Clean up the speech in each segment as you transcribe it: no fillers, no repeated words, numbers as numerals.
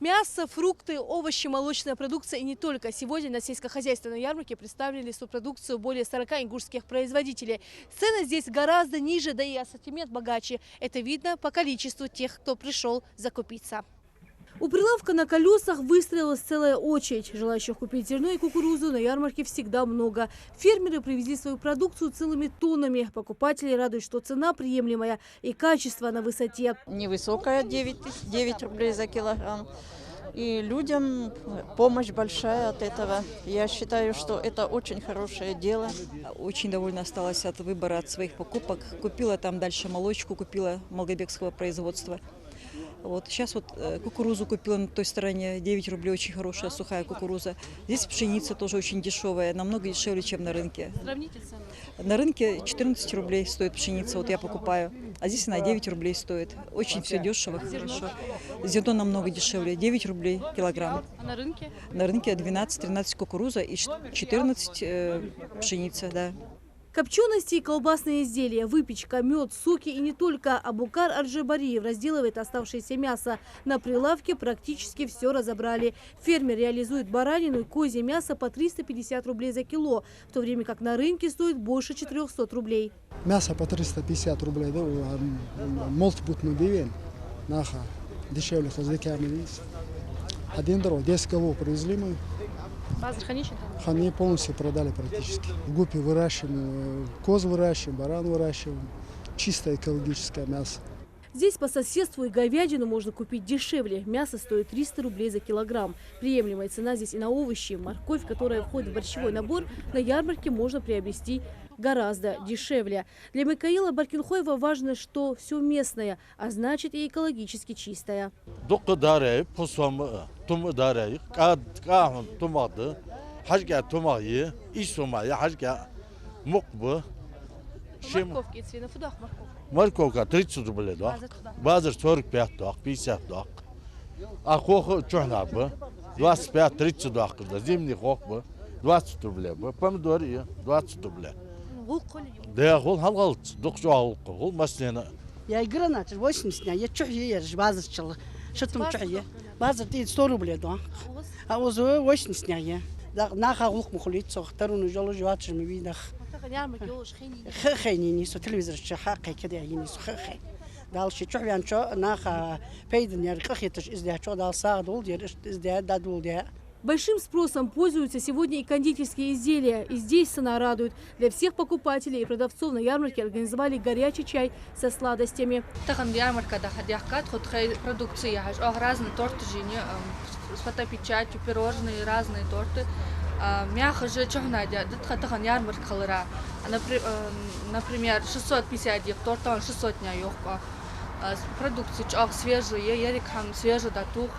Мясо, фрукты, овощи, молочная продукция и не только. Сегодня на сельскохозяйственной ярмарке представили субпродукцию более 40 ингушских производителей. Цены здесь гораздо ниже, да и ассортимент богаче. Это видно по количеству тех, кто пришел закупиться. У прилавка на колесах выстроилась целая очередь. Желающих купить зерно и кукурузу на ярмарке всегда много. Фермеры привезли свою продукцию целыми тоннами. Покупатели радуют, что цена приемлемая и качество на высоте. Невысокая, 9 рублей за килограмм. И людям помощь большая от этого. Я считаю, что это очень хорошее дело. Очень довольна осталась от выбора, от своих покупок. Купила там дальше молочку, купила малгобекского производства. Вот сейчас вот кукурузу купила на той стороне, 9 рублей, очень хорошая сухая кукуруза. Здесь пшеница тоже очень дешевая, намного дешевле, чем на рынке. Сравните цены. На рынке 14 рублей стоит пшеница, вот я покупаю, а здесь она 9 рублей стоит. Очень все дешево, хорошо. Зерно намного дешевле, 9 рублей килограмм. А на рынке? На рынке 12-13 кукуруза и 14 пшеница, да. Копчености и колбасные изделия, выпечка, мед, соки и не только. Абукар Арджибариев разделывает оставшееся мясо. На прилавке практически все разобрали. Фермер реализует баранину и козье мясо по 350 рублей за кило, в то время как на рынке стоит больше 400 рублей. Мясо по 350 рублей, да, молт бутну бивен, наха, дешевле хаздекамилис. Один дорог, 10 голов привезли мы. Базар ханичен? Хани полностью продали практически. В Гупе выращиваем, коз выращиваем, баран выращиваем. Чистое экологическое мясо. Здесь по соседству и говядину можно купить дешевле. Мясо стоит 300 рублей за килограмм. Приемлемая цена здесь и на овощи. Морковь, которая входит в борщевой набор, на ярмарке можно приобрести гораздо дешевле. Для Микаила Баркинхоева важно, что все местное, а значит и экологически чистое. Морковки и свинофудах морковь. Морковка 30 рублей, да? Базар 45, 50, да? А хоху чухна бы 25-30 да? Зимний хох бы 20 рублей, помидоры 20 рублей. Да, хол халгалт, докшу алку, хол маслена. Я игра начал 80 дней, я чухи ешь, базар чел, что там чухи? Базар 100 рублей, да? А уж 80 дней. Да, нахал лук мухлит, сохтаруну жолу жвачи мы видах. خيني نيسو تلفزيون شحاقي كده ينيسو خي دال شي تشوف يعني شو ناخا بيدن يعني خيتش ازدها شو دال صاد ول دير ازدها دادول ديها. Большим спросом пользуются сегодня и кондитерские изделия. И здесь цена радует. Для всех покупателей и продавцов на ярмарке организовали горячий чай со сладостями. Ярмарка продукции, разные торты, с фотопечатью, пирожные, разные торты. Мяхо же чухна дя, датхан ярмарка халера. Например, 650 торт, 600 няёхка. Продукции чах свежие, ярикхан свежий датух.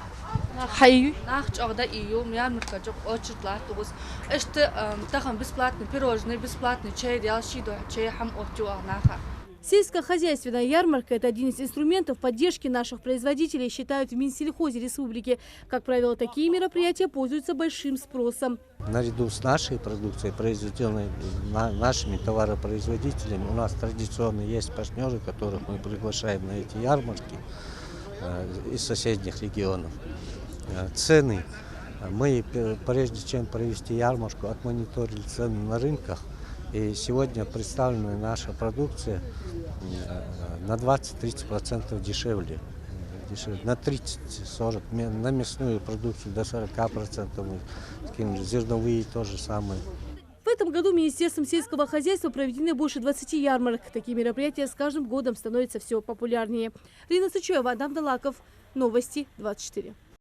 Хай. Нах чах да иё, ярмарка чах очень латус. Это тахан бесплатный пирожные, бесплатный чай, ялшидо, чай хам отчуа наха. Сельскохозяйственная ярмарка – это один из инструментов поддержки наших производителей, считают в Минсельхозе республики. Как правило, такие мероприятия пользуются большим спросом. Наряду с нашей продукцией, произведенной нашими товаропроизводителями, у нас традиционно есть партнеры, которых мы приглашаем на эти ярмарки из соседних регионов. Цены. Мы, прежде чем провести ярмарку, отмониторили цены на рынках. И сегодня представленная наша продукция на 20-30% дешевле. На 30-40%, на мясную продукцию до 40% мы скинули, зерновые то же самое. В этом году Министерством сельского хозяйства проведены больше 20 ярмарок. Такие мероприятия с каждым годом становятся все популярнее. Рина Сычева, Адам Далаков, Новости 24.